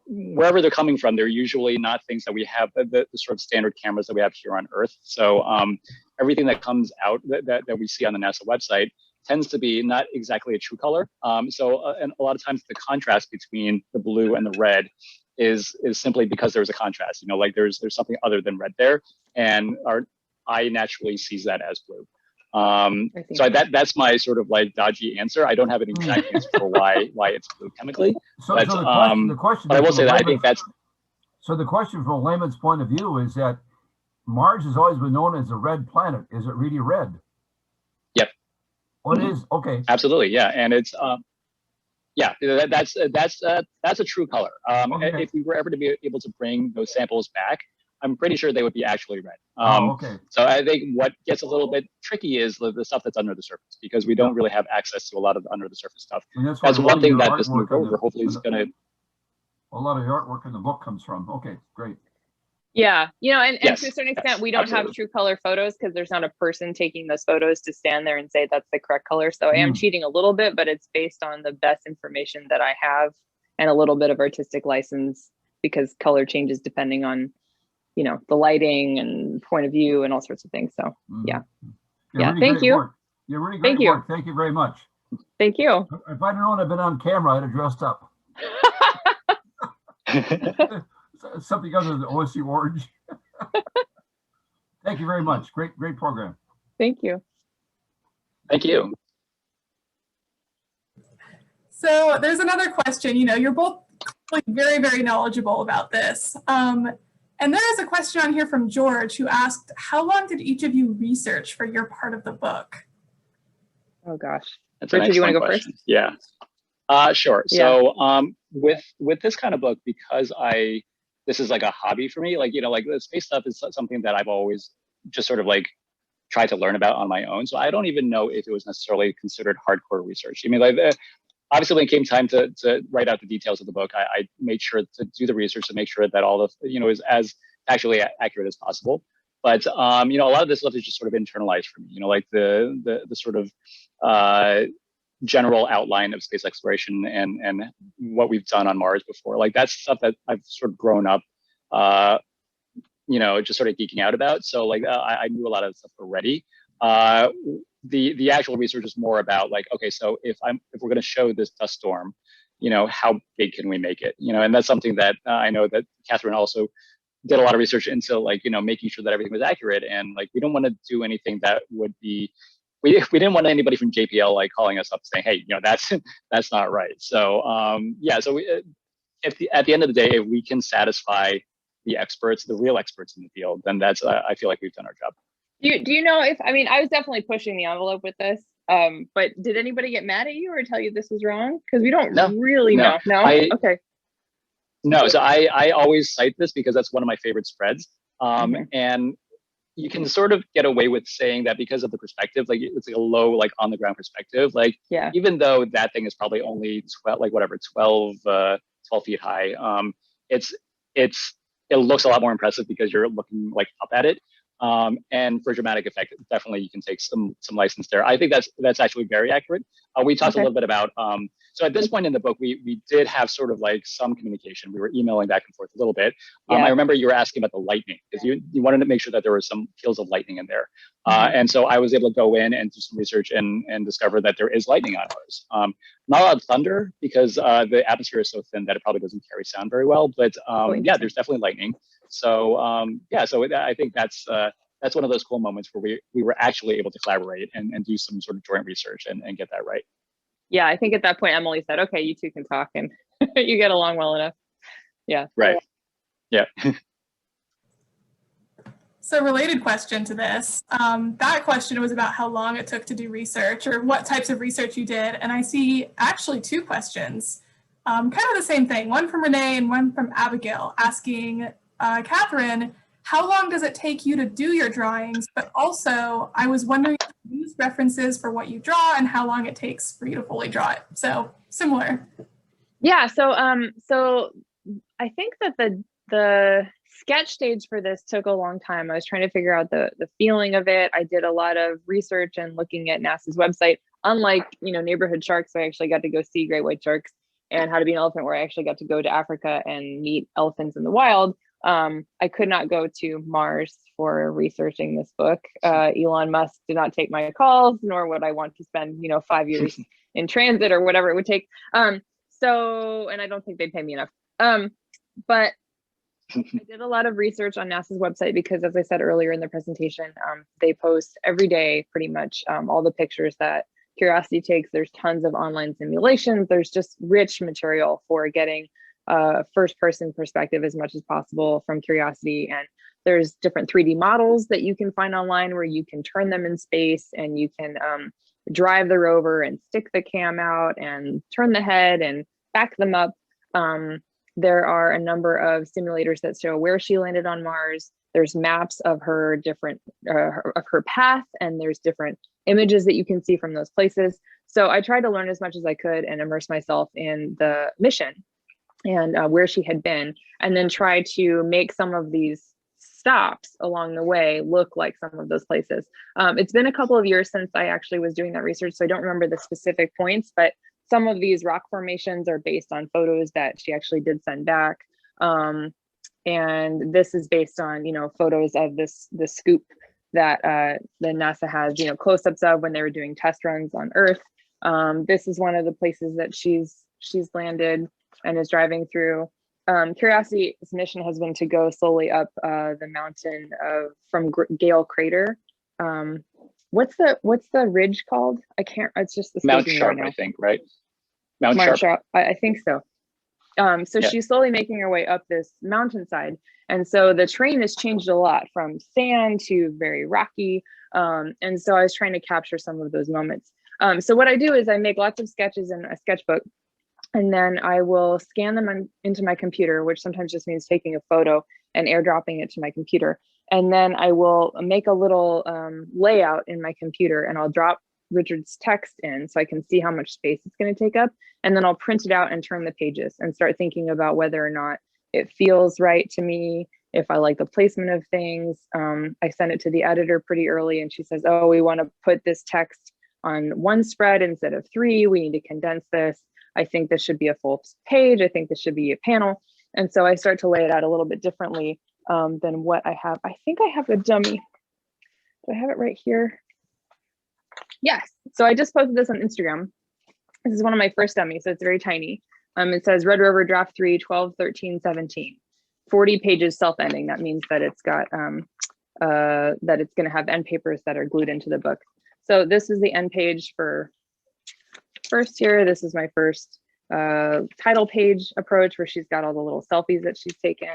wherever they're coming from. They're usually not things that we have, the sort of standard cameras that we have here on Earth. So everything that comes out that we see on the NASA website tends to be not exactly a true color. And a lot of times the contrast between the blue and the red is simply because there's a contrast, like there's something other than red there, and our eye naturally sees that as blue. So that's my sort of like dodgy answer. I don't have an exact answer for why it's blue chemically. But I will say that I think that's. So the question from a layman's point of view is that Mars has always been known as a red planet. Is it really red? Yep. Oh, it is? Okay. Absolutely, yeah, and it's yeah, that's a true color. If we were ever to be able to bring those samples back, I'm pretty sure they would be actually red. So I think what gets a little bit tricky is the stuff that's under the surface, because we don't really have access to a lot of the under the surface stuff. That's one thing that this new rover hopefully is going to. A lot of the artwork in the book comes from. Okay, great. Yeah, and to a certain extent, we don't have true color photos because there's not a person taking those photos to stand there and say that's the correct color. So I am cheating a little bit, but it's based on the best information that I have and a little bit of artistic license, because color changes depending on, the lighting and point of view and all sorts of things. So yeah. Really thank you. Work. You're really great work. Thank you very much. Thank you. If I'd known I'd been on camera, I'd have dressed up. Something other than OSU orange. Thank you very much. Great program. Thank you. Thank you. So there's another question. You're both very, very knowledgeable about this. And there is a question on here from George who asked, how long did each of you research for your part of the book? Oh gosh. That's Richard, an you want to go question. first? Yeah. Sure. Yeah. So with this kind of book, because this is like a hobby for me, like the space stuff is something that I've always just sort of like tried to learn about on my own. So I don't even know if it was necessarily considered hardcore research. I mean, like obviously when it came time to write out the details of the book, I made sure to do the research to make sure that all of is as actually accurate as possible. But a lot of this stuff is just sort of internalized for me. Like the sort of general outline of space exploration and what we've done on Mars before. Like that's stuff that I've sort of grown up, just sort of geeking out about. So like I knew a lot of stuff already. The actual research is more about like, okay, so if we're going to show this dust storm, how big can we make it? And that's something that I know that Katherine also did a lot of research into, like, making sure that everything was accurate. And like, we don't want to do anything that would be, we didn't want anybody from JPL like calling us up saying, hey, that's not right. So yeah, so at the end of the day, if we can satisfy the experts, the real experts in the field, then that's I feel like we've done our job. Do you know if, I mean, I was definitely pushing the envelope with this, but did anybody get mad at you or tell you this was wrong? Because we don't really know. No? Okay. No, so I always cite this because that's one of my favorite spreads. And you can sort of get away with saying that because of the perspective, like it's like a low, like on the ground perspective. Like, even though that thing is probably only 12 feet high, it looks a lot more impressive because you're looking like up at it. And for dramatic effect, definitely you can take some license there. I think that's actually very accurate. We talked a little bit about, so at this point in the book, we did have sort of like some communication. We were emailing back and forth a little bit. I remember you were asking about the lightning because you wanted to make sure that there were some peals of lightning in there. And so I was able to go in and do some research and discover that there is lightning on Mars. Not a lot of thunder because the atmosphere is so thin that it probably doesn't carry sound very well. But yeah, there's definitely lightning. So yeah, so I think that's one of those cool moments where we were actually able to collaborate and do some sort of joint research and get that right. Yeah, I think at that point, Emily said, okay, you two can talk and you get along well enough. Yeah. Right. Yeah. So related question to this, that question was about how long it took to do research or what types of research you did. And I see actually two questions, kind of the same thing, one from Renee and one from Abigail asking, Katherine, how long does it take you to do your drawings? But also, I was wondering if you use references for what you draw and how long it takes for you to fully draw it. So similar. Yeah. So so I think that the sketch stage for this took a long time. I was trying to figure out the feeling of it. I did a lot of research and looking at NASA's website. Unlike neighborhood sharks, I actually got to go see great white sharks, and How to Be an Elephant, where I actually got to go to Africa and meet elephants in the wild. I could not go to Mars for researching this book. Elon Musk did not take my calls, nor would I want to spend, 5 years in transit or whatever it would take. So, and I don't think they'd pay me enough. But I did a lot of research on NASA's website because, as I said earlier in the presentation, they post every day pretty much all the pictures that Curiosity takes. There's tons of online simulations. There's just rich material for getting first person perspective as much as possible from Curiosity. And there's different 3D models that you can find online where you can turn them in space and you can drive the rover and stick the cam out and turn the head and back them up. There are a number of simulators that show where she landed on Mars. There's maps of her different of her path, and there's different images that you can see from those places. So I tried to learn as much as I could and immerse myself in the mission and where she had been, and then try to make some of these stops along the way look like some of those places. It's been a couple of years since I actually was doing that research, so I don't remember the specific points, but some of these rock formations are based on photos that she actually did send back. And this is based on, photos of the scoop that the NASA has, close-ups of when they were doing test runs on Earth. This is one of the places that she's landed and is driving through. Curiosity's mission has been to go slowly up the mountain from Gale Crater. What's the ridge called? I can't. It's just the Mount Sharp, I think, right? Mount Sharp. I think so. So Yeah. she's slowly making her way up this mountainside. And so the terrain has changed a lot from sand to very rocky. And so I was trying to capture some of those moments. So what I do is I make lots of sketches in a sketchbook, and then I will scan them into my computer, which sometimes just means taking a photo and airdropping it to my computer. And then I will make a little layout in my computer, and I'll drop Richard's text in so I can see how much space it's going to take up. And then I'll print it out and turn the pages and start thinking about whether or not it feels right to me, if I like the placement of things. I send it to the editor pretty early, and she says, oh, we want to put this text on one spread instead of 3. We need to condense this. I think this should be a full page. I think this should be a panel. And so I start to lay it out a little bit differently than what I have. I think I have a dummy. Do I have it right here? Yes. So I just posted this on Instagram. This is one of my first dummies, so it's very tiny. It says Red Rover Draft 3, 12, 13, 17. 40 pages self-ending. That means that it's got that it's going to have end papers that are glued into the book. So this is the end page for first here. This is my first title page approach, where she's got all the little selfies that she's taken.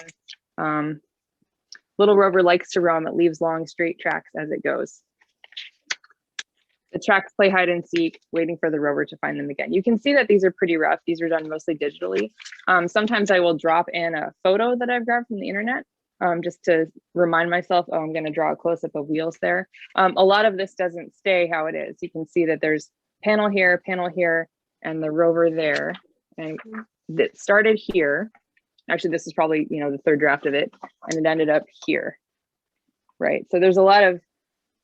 Little Rover likes to roam. It leaves long straight tracks as it goes. The tracks play hide and seek, waiting for the rover to find them again. You can see that these are pretty rough. These are done mostly digitally. Sometimes I will drop in a photo that I've grabbed from the internet, just to remind myself, oh, I'm going to draw a close-up of wheels there. A lot of this doesn't stay how it is. You can see that there's panel here, and the rover there. And it started here. Actually, this is probably, the third draft of it, and it ended up here, right? So there's a lot of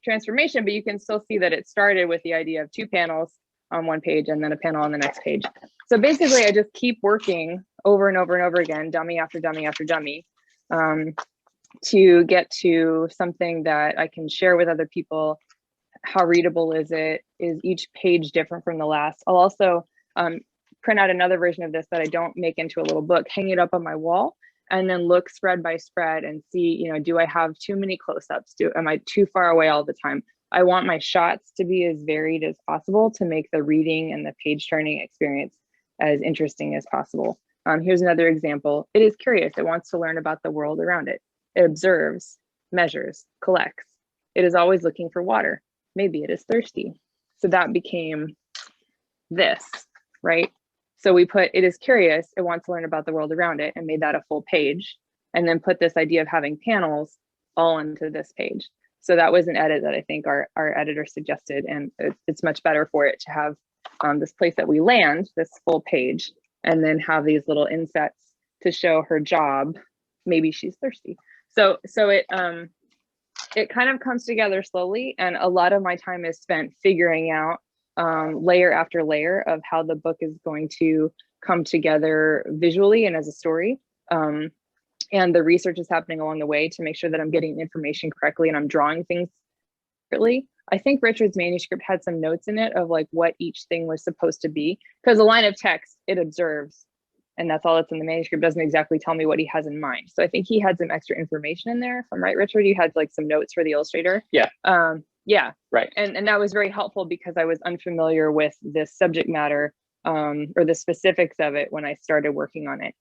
transformation, but you can still see that it started with the idea of 2 panels on one page and then a panel on the next page. So basically I just keep working over and over and over again, dummy after dummy after dummy, to get to something that I can share with other people. How readable is it? Is each page different from the last? I'll also print out another version of this that I don't make into a little book, hang it up on my wall, and then look spread by spread and see, do I have too many close-ups? Am I too far away all the time? I want my shots to be as varied as possible to make the reading and the page turning experience as interesting as possible. Here's another example. It is curious. It wants to learn about the world around it. It observes, measures, collects. It is always looking for water. Maybe it is thirsty. So that became this, right? So we put, it is curious, it wants to learn about the world around it, and made that a full page, and then put this idea of having panels all into this page. So that was an edit that I think our editor suggested, and it's much better for it to have this place that we land, this full page, and then have these little insets to show her job. Maybe she's thirsty. So it kind of comes together slowly, and a lot of my time is spent figuring out layer after layer of how the book is going to come together visually and as a story. And the research is happening along the way to make sure that I'm getting information correctly and I'm drawing things correctly. I think Richard's manuscript had some notes in it of like what each thing was supposed to be, because a line of text, it observes, and that's all that's in the manuscript, doesn't exactly tell me what he has in mind. So I think he had some extra information in there. If I'm right, Richard, you had like some notes for the illustrator. Yeah. Yeah, right. And that was very helpful because I was unfamiliar with this subject matter or the specifics of it when I started working on it.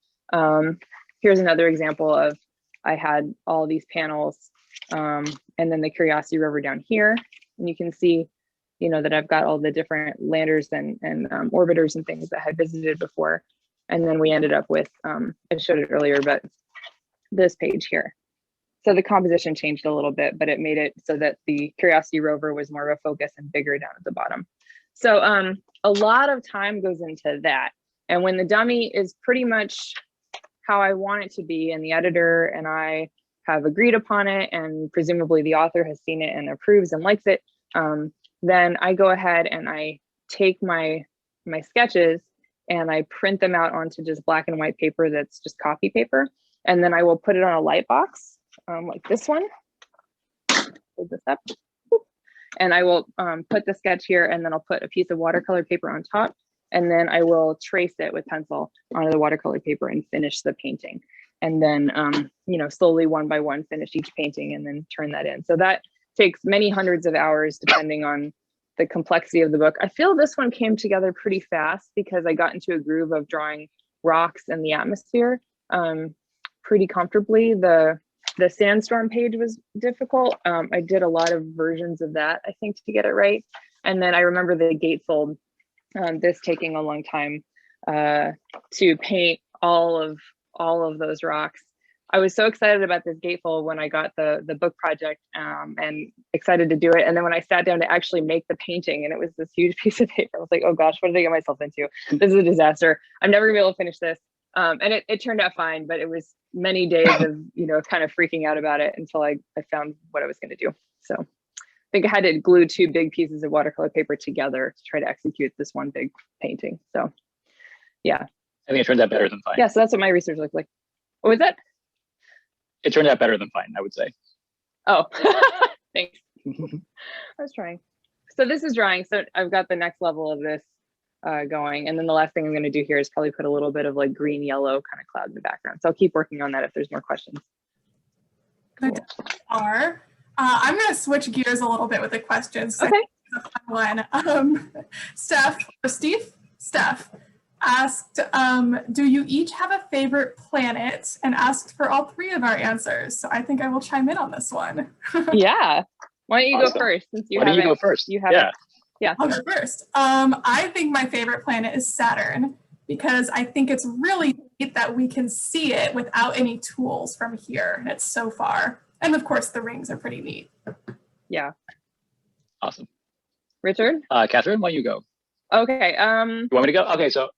Here's another example of, I had all these panels and then the Curiosity rover down here. And you can see, that I've got all the different landers and orbiters and things that I had visited before. And then we ended up with, I showed it earlier, but this page here. So the composition changed a little bit, but it made it so that the Curiosity rover was more of a focus and bigger down at the bottom. So a lot of time goes into that. And when the dummy is pretty much how I want it to be, and the editor and I have agreed upon it, and presumably the author has seen it and approves and likes it, then I go ahead and I take my sketches and I print them out onto just black and white paper that's just copy paper. And then I will put it on a light box. Like this one, hold this up, and I will put the sketch here, and then I'll put a piece of watercolor paper on top, and then I will trace it with pencil onto the watercolor paper and finish the painting. And then, slowly one by one, finish each painting and then turn that in. So that takes many hundreds of hours, depending on the complexity of the book. I feel this one came together pretty fast because I got into a groove of drawing rocks and the atmosphere pretty comfortably. The Sandstorm Page was difficult. I did a lot of versions of that, I think, to get it right. And then I remember the gatefold, this taking a long time to paint all of those rocks. I was so excited about this gatefold when I got the book project and excited to do it. And then when I sat down to actually make the painting, and it was this huge piece of paper, I was like, oh gosh, what did I get myself into? This is a disaster. I'm never gonna be able to finish this. And it turned out fine, but it was many days of, kind of freaking out about it until I found what I was gonna do. So I think I had to glue 2 big pieces of watercolor paper together to try to execute this one big painting. So yeah. I think it turned out better than fine. Yeah, so that's what my research looked like. What was that? It turned out better than fine, I would say. Oh, thanks. I was trying. So this is drawing. So I've got the next level of this going. And then the last thing I'm going to do here is probably put a little bit of like green, yellow kind of cloud in the background. So I'll keep working on that if there's more questions. Good. I'm going to switch gears a little bit with the questions. Okay. It's a fun one. Steph asked, do you each have a favorite planet, and asked for all 3 of our answers. So I think I will chime in on this one. Yeah. Why don't you Awesome. go first? Since you Why don't you go first? You have Yeah. Yeah. I'll go first. I think my favorite planet is Saturn, because I think it's really neat that we can see it without any tools from here. And it's so far. And of course, the rings are pretty neat. Yeah. Awesome. Richard? Catherine, why don't you go? Okay. You want me to go? Okay, so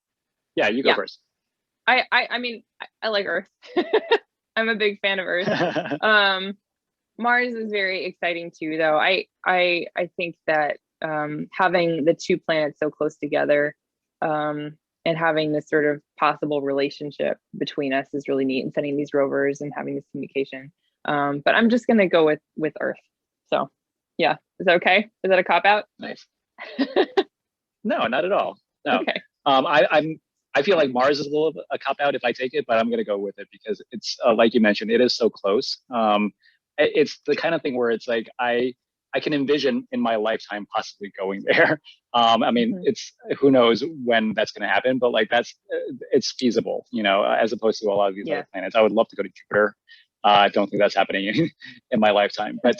yeah, you go first. I mean, I like Earth. I'm a big fan of Earth. Mars is very exciting too, though. I think that having the 2 planets so close together and having this sort of possible relationship between us is really neat, and sending these rovers and having this communication. But I'm just gonna go with Earth. So yeah, is that okay? Is that a cop-out? Nice. No, not at all. No. Okay. I feel like Mars is a little bit a cop-out if I take it, but I'm going to go with it because it's like you mentioned, it is so close. It's the kind of thing where it's like I can envision in my lifetime possibly going there. I mean, it's who knows when that's going to happen, but like it's feasible, as opposed to a lot of these other planets. I would love to go to Jupiter. I don't think that's happening in my lifetime, but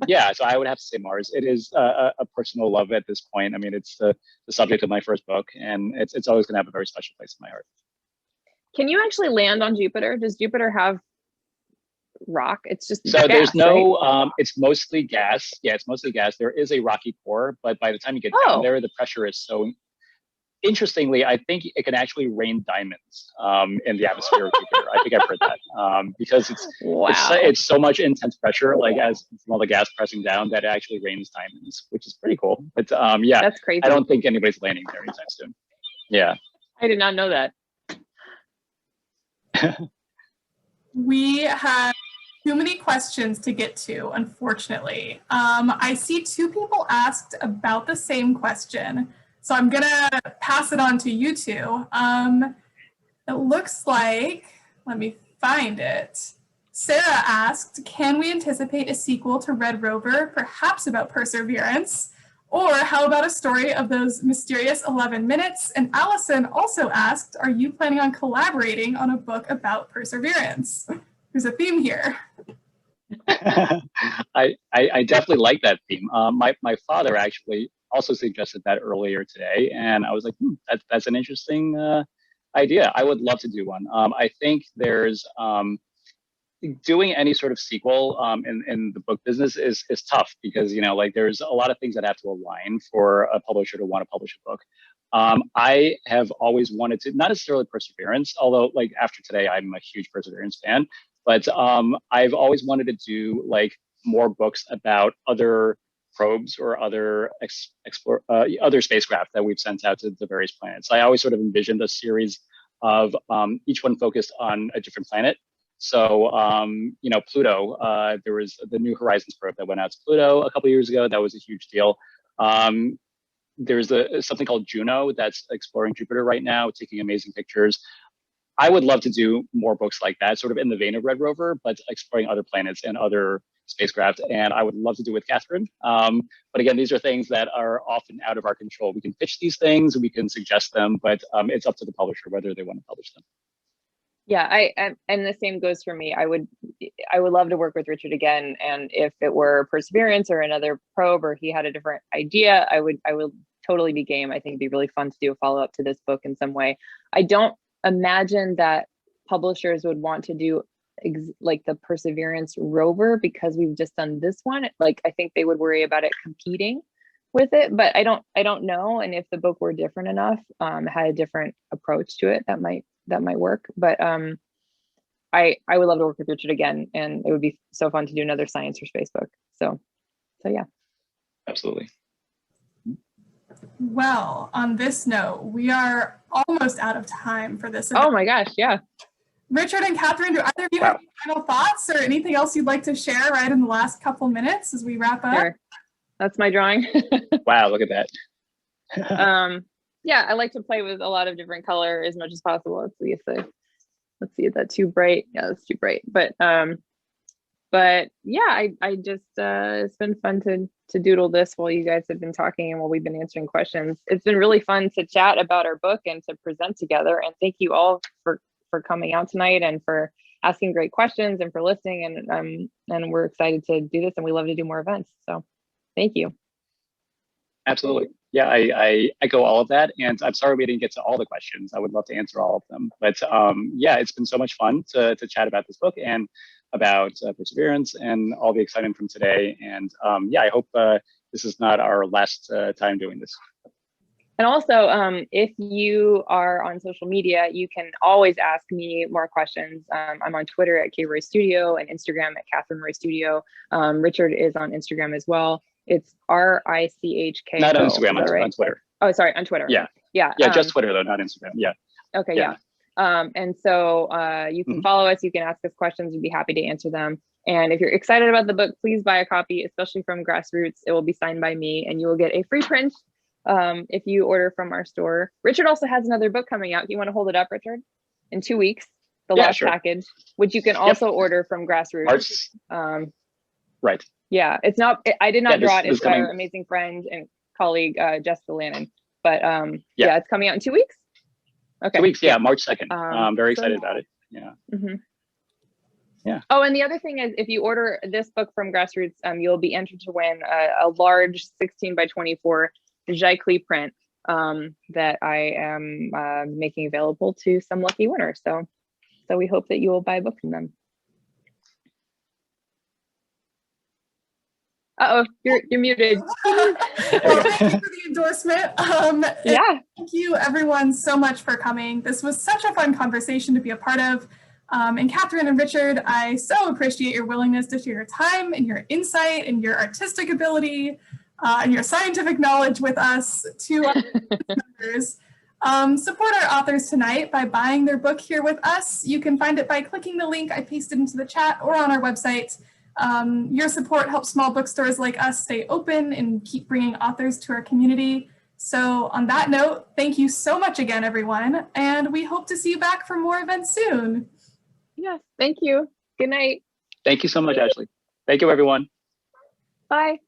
yeah, so I would have to say Mars. It is a personal love at this point. I mean, it's the subject of my first book, and it's always going to have a very special place in my heart. Can you actually land on Jupiter? Does Jupiter have rock? It's just so gas, there's no right? it's mostly gas. Yeah, it's mostly gas. There is a rocky core, but by the time you get down there, the pressure is so. Interestingly, I think it can actually rain diamonds in the atmosphere of Jupiter. I think I've heard that because it's so much intense pressure, like as from all the gas pressing down, that it actually rains diamonds, which is pretty cool. But yeah, that's crazy. I don't think anybody's landing there anytime soon. Yeah, I did not know that. We have too many questions to get to, unfortunately. I see 2 people asked about the same question. So I'm gonna pass it on to you 2. It looks like, let me find it. Sarah asked, can we anticipate a sequel to Red Rover, perhaps about perseverance? Or how about a story of those mysterious 11 minutes? And Allison also asked, are you planning on collaborating on a book about perseverance? There's a theme here. I definitely like that theme. My father actually also suggested that earlier today, and I was like, that's an interesting idea. I would love to do one. I think there's doing any sort of sequel in the book business is tough because like there's a lot of things that have to align for a publisher to want to publish a book. I have always wanted to, not necessarily perseverance, although like after today I'm a huge perseverance fan, but I've always wanted to do like more books about other probes or other other spacecraft that we've sent out to the various planets. I always sort of envisioned a series of each one focused on a different planet. So, Pluto, there was the New Horizons probe that went out to Pluto a couple of years ago. That was a huge deal. There's something called Juno that's exploring Jupiter right now, taking amazing pictures. I would love to do more books like that, sort of in the vein of Red Rover, but exploring other planets and other spacecraft, and I would love to do with Catherine. But again, these are things that are often out of our control. We can pitch these things, we can suggest them, but it's up to the publisher whether they want to publish them. Yeah, and the same goes for me. I would love to work with Richard again, and if it were Perseverance or another probe, or he had a different idea, I would totally be game. I think it'd be really fun to do a follow-up to this book in some way. I don't imagine that publishers would want to do like the Perseverance Rover, because we've just done this one. Like, I think they would worry about it competing with it, but I don't know. And if the book were different enough, had a different approach to it, that might work. But I would love to work with Richard again, and it would be so fun to do another science or space book. So yeah. Absolutely. Well, on this note, we are almost out of time for this event. Oh my gosh, yeah. Richard and Catherine, do either of you have any final thoughts or anything else you'd like to share right in the last couple minutes as we wrap up? Sure. That's my drawing. Wow, look at that. Yeah, I like to play with a lot of different color as much as possible. Let's see, is that too bright? Yeah, that's too bright. But yeah, I just it's been fun to doodle this while you guys have been talking and while we've been answering questions. It's been really fun to chat about our book and to present together. And thank you all for coming out tonight and for asking great questions and for listening. And we're excited to do this, and we love to do more events. So thank you. Absolutely. Yeah, I echo all of that. And I'm sorry we didn't get to all the questions. I would love to answer all of them. But yeah, it's been so much fun to chat about this book and about Perseverance and all the excitement from today. And yeah, I hope this is not our last time doing this. And also, if you are on social media, you can always ask me more questions. I'm on Twitter at KRoy Studio and Instagram at Katherine Roy Studio. Richard is on Instagram as well. It's RICHK. Not on Instagram, right? on Twitter. Oh, sorry, on Twitter. Yeah. Yeah. Yeah, just Twitter though, not Instagram. Yeah. Okay, yeah. And so you can follow us, you can ask us questions, we'd be happy to answer them. And if you're excited about the book, please buy a copy, especially from Grassroots. It will be signed by me, and you will get a free print if you order from our store. Richard also has another book coming out. You want to hold it up, Richard? In 2 weeks, the last package, which you can also order from Grassroots. Right. Yeah, it's not, I did not draw it. It's by our amazing friend and colleague, Jessica Lannon. But yeah, it's coming out in 2 weeks. Okay. 2 weeks, yeah, March 2nd. I'm very excited about it. Yeah. Yeah. Oh, and the other thing is, if you order this book from Grassroots, you'll be entered to win a large 16 by 24 Jacqueline print that I am making available to some lucky winners. So we hope that you will buy a book from them. Uh-oh, you're muted. Well, thank you for the endorsement. Yeah. Thank you everyone so much for coming. This was such a fun conversation to be a part of. And Catherine and Richard, I so appreciate your willingness to share your time and your insight and your artistic ability and your scientific knowledge with us to our members. Support our authors tonight by buying their book here with us. You can find it by clicking the link I pasted into the chat or on our website. Your support helps small bookstores like us stay open and keep bringing authors to our community. So on that note, thank you so much again, everyone, and we hope to see you back for more events soon. Yes, thank you. Good night. Thank you so much, Ashley. Thank you, everyone. Bye.